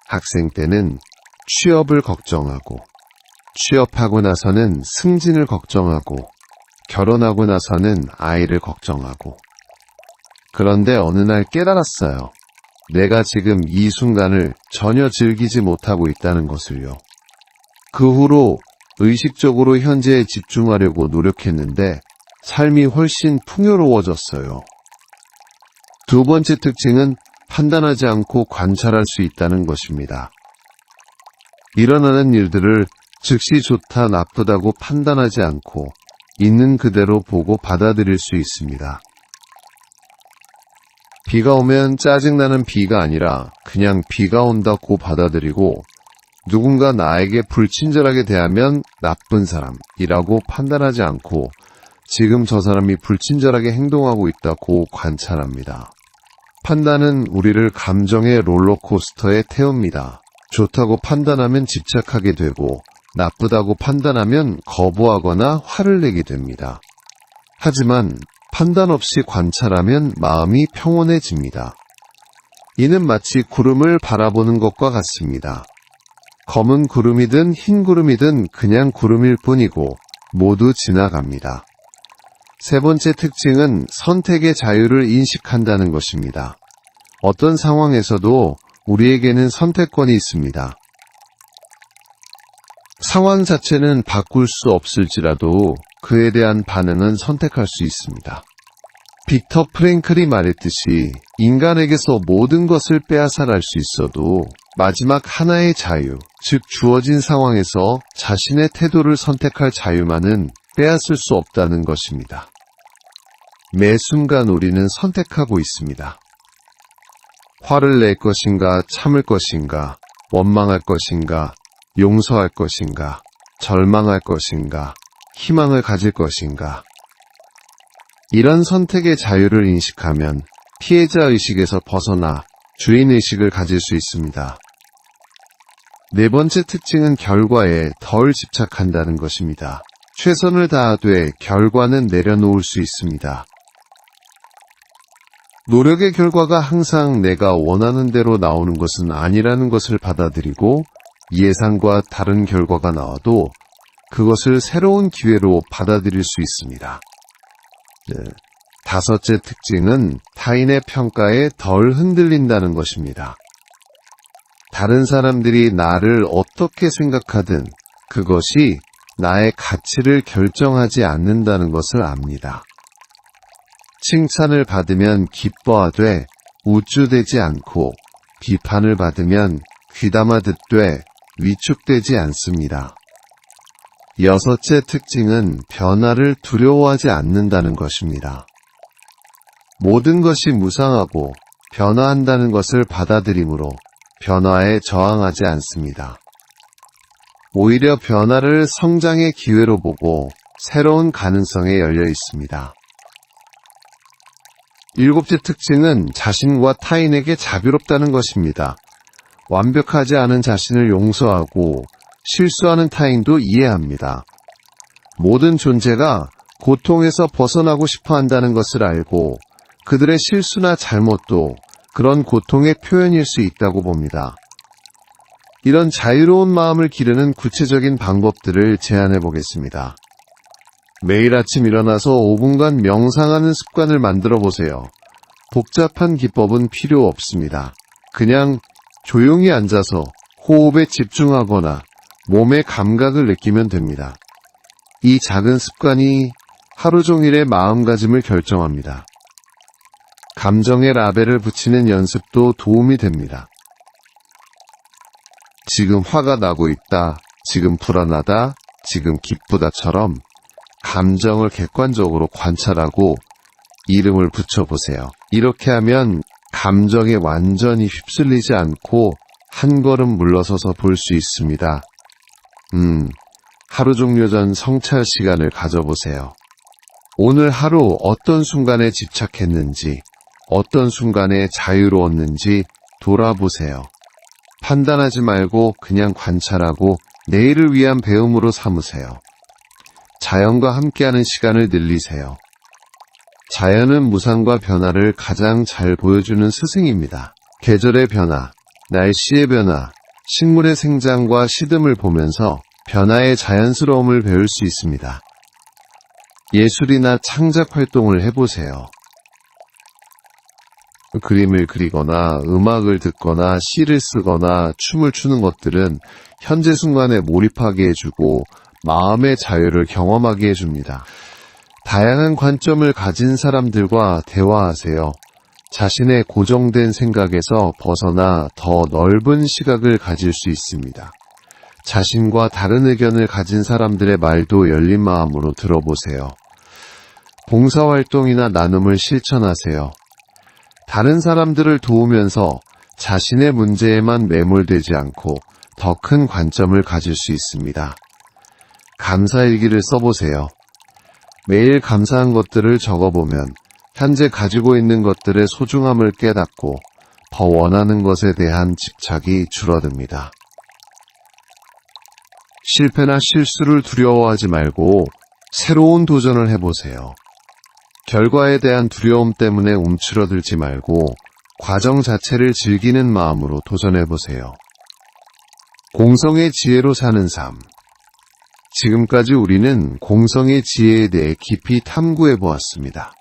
학생 때는 취업을 걱정하고, 취업하고 나서는 승진을 걱정하고, 결혼하고 나서는 아이를 걱정하고. 그런데 어느 날 깨달았어요. 내가 지금 이 순간을 전혀 즐기지 못하고 있다는 것을요. 그 후로 의식적으로 현재에 집중하려고 노력했는데 삶이 훨씬 풍요로워졌어요. 두 번째 특징은 판단하지 않고 관찰할 수 있다는 것입니다. 일어나는 일들을 즉시 좋다 나쁘다고 판단하지 않고 있는 그대로 보고 받아들일 수 있습니다. 비가 오면 짜증나는 비가 아니라 그냥 비가 온다고 받아들이고 누군가 나에게 불친절하게 대하면 나쁜 사람이라고 판단하지 않고 지금 저 사람이 불친절하게 행동하고 있다고 관찰합니다. 판단은 우리를 감정의 롤러코스터에 태웁니다. 좋다고 판단하면 집착하게 되고 나쁘다고 판단하면 거부하거나 화를 내게 됩니다. 하지만 판단 없이 관찰하면 마음이 평온해집니다. 이는 마치 구름을 바라보는 것과 같습니다. 검은 구름이든 흰 구름이든 그냥 구름일 뿐이고 모두 지나갑니다. 세 번째 특징은 선택의 자유를 인식한다는 것입니다. 어떤 상황에서도 우리에게는 선택권이 있습니다. 상황 자체는 바꿀 수 없을지라도 그에 대한 반응은 선택할 수 있습니다. 빅터 프랭클이 말했듯이 인간에게서 모든 것을 빼앗아갈 수 있어도 마지막 하나의 자유, 즉 주어진 상황에서 자신의 태도를 선택할 자유만은 빼앗을 수 없다는 것입니다. 매 순간 우리는 선택하고 있습니다. 화를 낼 것인가, 참을 것인가, 원망할 것인가, 용서할 것인가, 절망할 것인가, 희망을 가질 것인가. 이런 선택의 자유를 인식하면 피해자 의식에서 벗어나 주인 의식을 가질 수 있습니다. 네 번째 특징은 결과에 덜 집착한다는 것입니다. 최선을 다하되 결과는 내려놓을 수 있습니다. 노력의 결과가 항상 내가 원하는 대로 나오는 것은 아니라는 것을 받아들이고 예상과 다른 결과가 나와도 그것을 새로운 기회로 받아들일 수 있습니다. 다섯째 특징은 타인의 평가에 덜 흔들린다는 것입니다. 다른 사람들이 나를 어떻게 생각하든 그것이 나의 가치를 결정하지 않는다는 것을 압니다. 칭찬을 받으면 기뻐하되 우쭐대지 않고 비판을 받으면 귀담아 듣되 위축되지 않습니다. 여섯째 특징은 변화를 두려워하지 않는다는 것입니다. 모든 것이 무상하고 변화한다는 것을 받아들이므로 변화에 저항하지 않습니다. 오히려 변화를 성장의 기회로 보고 새로운 가능성에 열려 있습니다. 일곱째 특징은 자신과 타인에게 자비롭다는 것입니다. 완벽하지 않은 자신을 용서하고 실수하는 타인도 이해합니다. 모든 존재가 고통에서 벗어나고 싶어 한다는 것을 알고 그들의 실수나 잘못도 그런 고통의 표현일 수 있다고 봅니다. 이런 자유로운 마음을 기르는 구체적인 방법들을 제안해 보겠습니다. 매일 아침 일어나서 5분간 명상하는 습관을 만들어 보세요. 복잡한 기법은 필요 없습니다. 그냥 조용히 앉아서 호흡에 집중하거나 몸의 감각을 느끼면 됩니다. 이 작은 습관이 하루 종일의 마음가짐을 결정합니다. 감정의 라벨을 붙이는 연습도 도움이 됩니다. 지금 화가 나고 있다, 지금 불안하다, 지금 기쁘다처럼 감정을 객관적으로 관찰하고 이름을 붙여보세요. 이렇게 하면 감정에 완전히 휩쓸리지 않고 한 걸음 물러서서 볼 수 있습니다. 하루 종료 전 성찰 시간을 가져보세요. 오늘 하루 어떤 순간에 집착했는지, 어떤 순간에 자유로웠는지 돌아보세요. 판단하지 말고 그냥 관찰하고 내일을 위한 배움으로 삼으세요. 자연과 함께하는 시간을 늘리세요. 자연은 무상과 변화를 가장 잘 보여주는 스승입니다. 계절의 변화, 날씨의 변화, 식물의 생장과 시듬을 보면서 변화의 자연스러움을 배울 수 있습니다. 예술이나 창작 활동을 해보세요. 그림을 그리거나 음악을 듣거나 시를 쓰거나 춤을 추는 것들은 현재 순간에 몰입하게 해주고 마음의 자유를 경험하게 해줍니다. 다양한 관점을 가진 사람들과 대화하세요. 자신의 고정된 생각에서 벗어나 더 넓은 시각을 가질 수 있습니다. 자신과 다른 의견을 가진 사람들의 말도 열린 마음으로 들어보세요. 봉사활동이나 나눔을 실천하세요. 다른 사람들을 도우면서 자신의 문제에만 매몰되지 않고 더 큰 관점을 가질 수 있습니다. 감사일기를 써보세요. 매일 감사한 것들을 적어보면 현재 가지고 있는 것들의 소중함을 깨닫고 더 원하는 것에 대한 집착이 줄어듭니다. 실패나 실수를 두려워하지 말고 새로운 도전을 해보세요. 결과에 대한 두려움 때문에 움츠러들지 말고 과정 자체를 즐기는 마음으로 도전해보세요. 공성의 지혜로 사는 삶. 지금까지 우리는 공성의 지혜에 대해 깊이 탐구해보았습니다.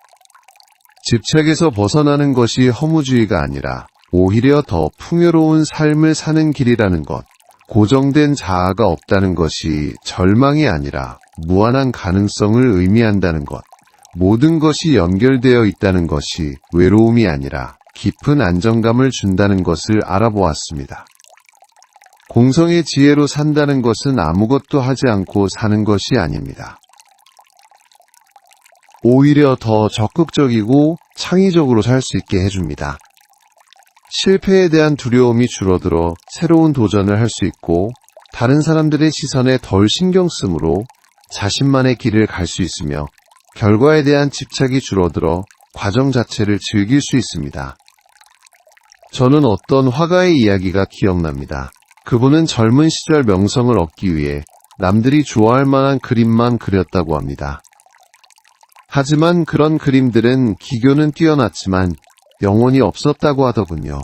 집착에서 벗어나는 것이 허무주의가 아니라 오히려 더 풍요로운 삶을 사는 길이라는 것, 고정된 자아가 없다는 것이 절망이 아니라 무한한 가능성을 의미한다는 것, 모든 것이 연결되어 있다는 것이 외로움이 아니라 깊은 안정감을 준다는 것을 알아보았습니다. 공성의 지혜로 산다는 것은 아무것도 하지 않고 사는 것이 아닙니다. 오히려 더 적극적이고 창의적으로 살 수 있게 해줍니다. 실패에 대한 두려움이 줄어들어 새로운 도전을 할 수 있고 다른 사람들의 시선에 덜 신경 쓰므로 자신만의 길을 갈 수 있으며 결과에 대한 집착이 줄어들어 과정 자체를 즐길 수 있습니다. 저는 어떤 화가의 이야기가 기억납니다. 그분은 젊은 시절 명성을 얻기 위해 남들이 좋아할 만한 그림만 그렸다고 합니다. 하지만 그런 그림들은 기교는 뛰어났지만 영혼이 없었다고 하더군요.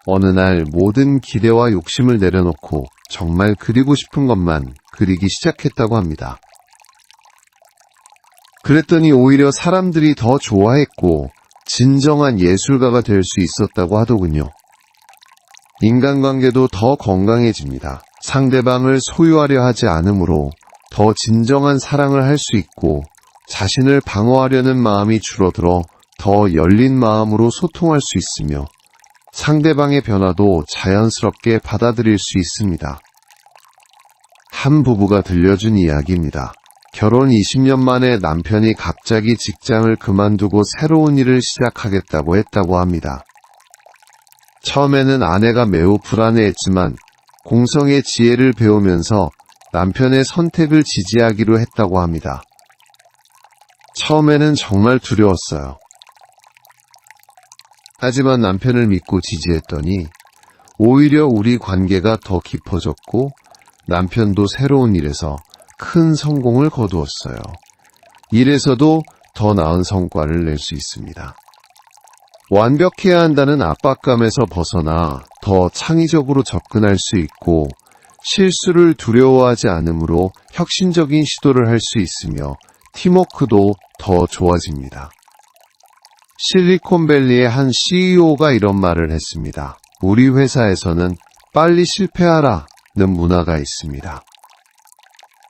어느 날 모든 기대와 욕심을 내려놓고 정말 그리고 싶은 것만 그리기 시작했다고 합니다. 그랬더니 오히려 사람들이 더 좋아했고 진정한 예술가가 될 수 있었다고 하더군요. 인간관계도 더 건강해집니다. 상대방을 소유하려 하지 않으므로 더 진정한 사랑을 할 수 있고 자신을 방어하려는 마음이 줄어들어 더 열린 마음으로 소통할 수 있으며 상대방의 변화도 자연스럽게 받아들일 수 있습니다. 한 부부가 들려준 이야기입니다. 결혼 20년 만에 남편이 갑자기 직장을 그만두고 새로운 일을 시작하겠다고 했다고 합니다. 처음에는 아내가 매우 불안해했지만 공성의 지혜를 배우면서 남편의 선택을 지지하기로 했다고 합니다. 처음에는 정말 두려웠어요. 하지만 남편을 믿고 지지했더니 오히려 우리 관계가 더 깊어졌고 남편도 새로운 일에서 큰 성공을 거두었어요. 일에서도 더 나은 성과를 낼 수 있습니다. 완벽해야 한다는 압박감에서 벗어나 더 창의적으로 접근할 수 있고 실수를 두려워하지 않으므로 혁신적인 시도를 할 수 있으며 팀워크도 더 좋아집니다. 실리콘밸리의 한 CEO가 이런 말을 했습니다. 우리 회사에서는 빨리 실패하라는 문화가 있습니다.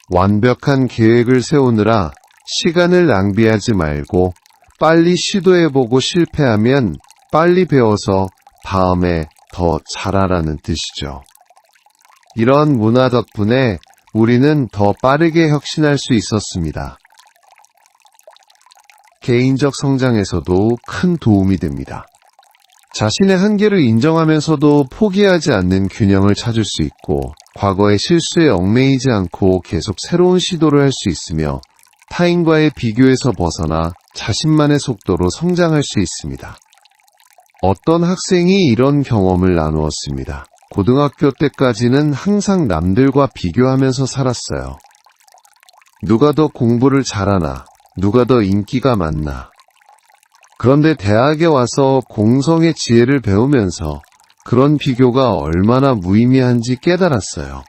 완벽한 계획을 세우느라 시간을 낭비하지 말고 빨리 시도해보고 실패하면 빨리 배워서 다음에 더 잘하라는 뜻이죠. 이런 문화 덕분에 우리는 더 빠르게 혁신할 수 있었습니다. 개인적 성장에서도 큰 도움이 됩니다. 자신의 한계를 인정하면서도 포기하지 않는 균형을 찾을 수 있고 과거의 실수에 얽매이지 않고 계속 새로운 시도를 할 수 있으며 타인과의 비교에서 벗어나 자신만의 속도로 성장할 수 있습니다. 어떤 학생이 이런 경험을 나누었습니다. 고등학교 때까지는 항상 남들과 비교하면서 살았어요. 누가 더 공부를 잘하나, 누가 더 인기가 많나. 그런데 대학에 와서 공성의 지혜를 배우면서 그런 비교가 얼마나 무의미한지 깨달았어요.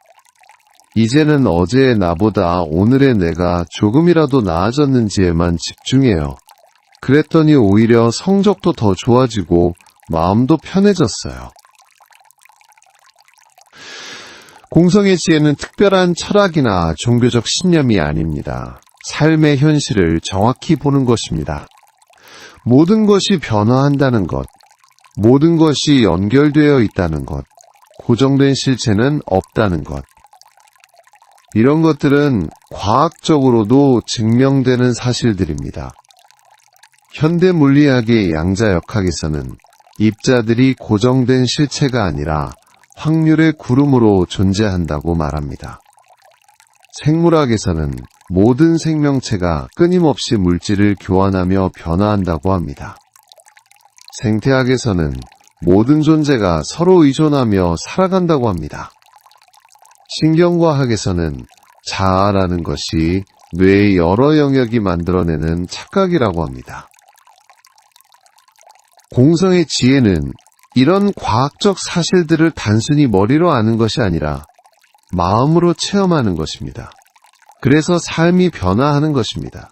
이제는 어제의 나보다 오늘의 내가 조금이라도 나아졌는지에만 집중해요. 그랬더니 오히려 성적도 더 좋아지고 마음도 편해졌어요. 공성의 지혜는 특별한 철학이나 종교적 신념이 아닙니다. 삶의 현실을 정확히 보는 것입니다. 모든 것이 변화한다는 것, 모든 것이 연결되어 있다는 것, 고정된 실체는 없다는 것. 이런 것들은 과학적으로도 증명되는 사실들입니다. 현대 물리학의 양자역학에서는 입자들이 고정된 실체가 아니라 확률의 구름으로 존재한다고 말합니다. 생물학에서는 모든 생명체가 끊임없이 물질을 교환하며 변화한다고 합니다. 생태학에서는 모든 존재가 서로 의존하며 살아간다고 합니다. 신경과학에서는 자아라는 것이 뇌의 여러 영역이 만들어내는 착각이라고 합니다. 공성의 지혜는 이런 과학적 사실들을 단순히 머리로 아는 것이 아니라 마음으로 체험하는 것입니다. 그래서 삶이 변화하는 것입니다.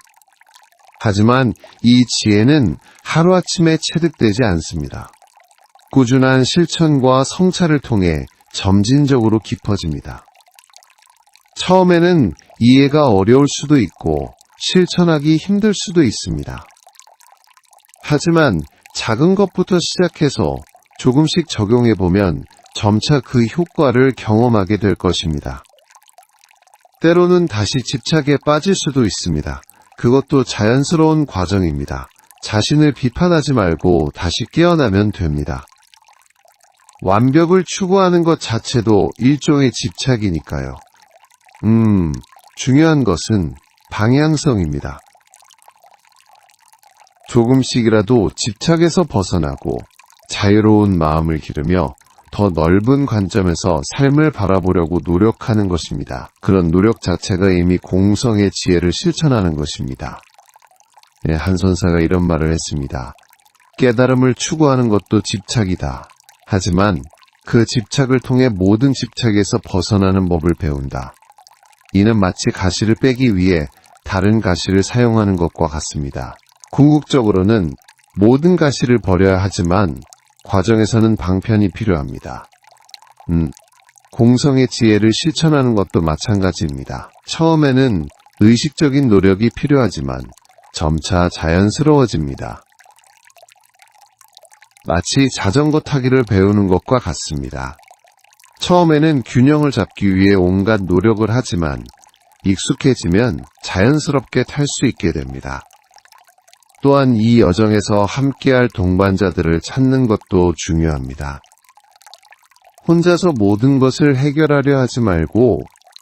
하지만 이 지혜는 하루아침에 체득되지 않습니다. 꾸준한 실천과 성찰을 통해 점진적으로 깊어집니다. 처음에는 이해가 어려울 수도 있고 실천하기 힘들 수도 있습니다. 하지만 작은 것부터 시작해서 조금씩 적용해보면 점차 그 효과를 경험하게 될 것입니다. 때로는 다시 집착에 빠질 수도 있습니다. 그것도 자연스러운 과정입니다. 자신을 비판하지 말고 다시 깨어나면 됩니다. 완벽을 추구하는 것 자체도 일종의 집착이니까요. 중요한 것은 방향성입니다. 조금씩이라도 집착에서 벗어나고 자유로운 마음을 기르며 더 넓은 관점에서 삶을 바라보려고 노력하는 것입니다. 그런 노력 자체가 이미 공성의 지혜를 실천하는 것입니다. 한 선사가 이런 말을 했습니다. 깨달음을 추구하는 것도 집착이다. 하지만 그 집착을 통해 모든 집착에서 벗어나는 법을 배운다. 이는 마치 가시를 빼기 위해 다른 가시를 사용하는 것과 같습니다. 궁극적으로는 모든 가시를 버려야 하지만 과정에서는 방편이 필요합니다. 공성의 지혜를 실천하는 것도 마찬가지입니다. 처음에는 의식적인 노력이 필요하지만 점차 자연스러워집니다. 마치 자전거 타기를 배우는 것과 같습니다. 처음에는 균형을 잡기 위해 온갖 노력을 하지만 익숙해지면 자연스럽게 탈 수 있게 됩니다. 또한 이 여정에서 함께할 동반자들을 찾는 것도 중요합니다. 혼자서 모든 것을 해결하려 하지 말고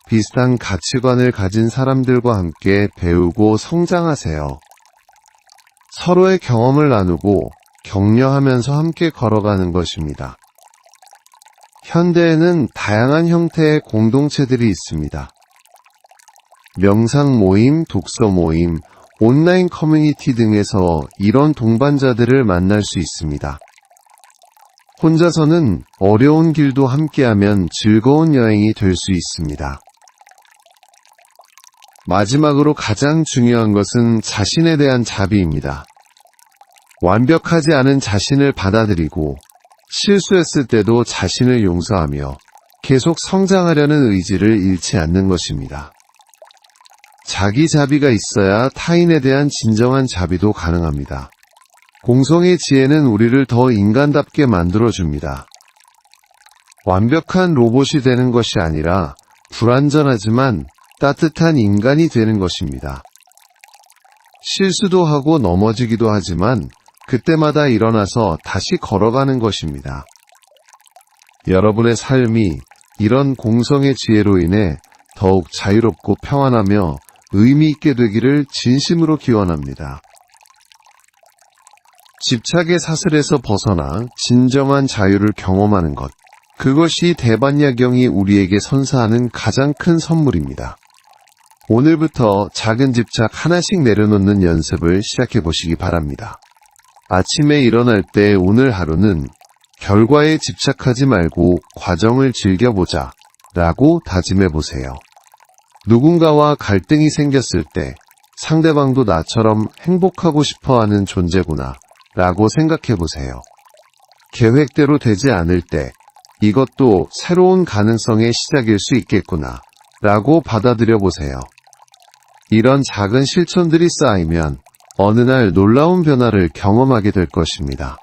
비슷한 가치관을 가진 사람들과 함께 배우고 성장하세요. 서로의 경험을 나누고 격려하면서 함께 걸어가는 것입니다. 현대에는 다양한 형태의 공동체들이 있습니다. 명상 모임, 독서 모임, 온라인 커뮤니티 등에서 이런 동반자들을 만날 수 있습니다. 혼자서는 어려운 길도 함께하면 즐거운 여행이 될 수 있습니다. 마지막으로 가장 중요한 것은 자신에 대한 자비입니다. 완벽하지 않은 자신을 받아들이고 실수했을 때도 자신을 용서하며 계속 성장하려는 의지를 잃지 않는 것입니다. 자기 자비가 있어야 타인에 대한 진정한 자비도 가능합니다. 공성의 지혜는 우리를 더 인간답게 만들어줍니다. 완벽한 로봇이 되는 것이 아니라 불완전하지만 따뜻한 인간이 되는 것입니다. 실수도 하고 넘어지기도 하지만 그때마다 일어나서 다시 걸어가는 것입니다. 여러분의 삶이 이런 공성의 지혜로 인해 더욱 자유롭고 평안하며 의미 있게 되기를 진심으로 기원합니다. 집착의 사슬에서 벗어나 진정한 자유를 경험하는 것, 그것이 대반야경이 우리에게 선사하는 가장 큰 선물입니다. 오늘부터 작은 집착 하나씩 내려놓는 연습을 시작해 보시기 바랍니다. 아침에 일어날 때 오늘 하루는 결과에 집착하지 말고 과정을 즐겨보자 라고 다짐해 보세요. 누군가와 갈등이 생겼을 때 상대방도 나처럼 행복하고 싶어하는 존재구나 라고 생각해 보세요. 계획대로 되지 않을 때 이것도 새로운 가능성의 시작일 수 있겠구나 라고 받아들여 보세요. 이런 작은 실천들이 쌓이면 어느 날 놀라운 변화를 경험하게 될 것입니다.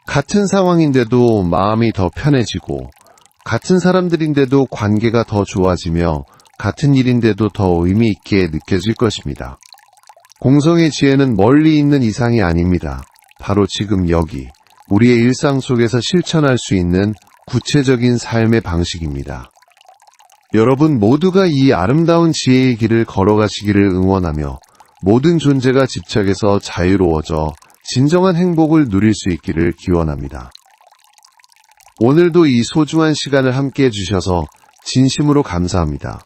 같은 상황인데도 마음이 더 편해지고 같은 사람들인데도 관계가 더 좋아지며 같은 일인데도 더 의미 있게 느껴질 것입니다. 공성의 지혜는 멀리 있는 이상이 아닙니다. 바로 지금 여기 우리의 일상 속에서 실천할 수 있는 구체적인 삶의 방식입니다. 여러분 모두가 이 아름다운 지혜의 길을 걸어가시기를 응원하며 모든 존재가 집착에서 자유로워져 진정한 행복을 누릴 수 있기를 기원합니다. 오늘도 이 소중한 시간을 함께 해주셔서 진심으로 감사합니다.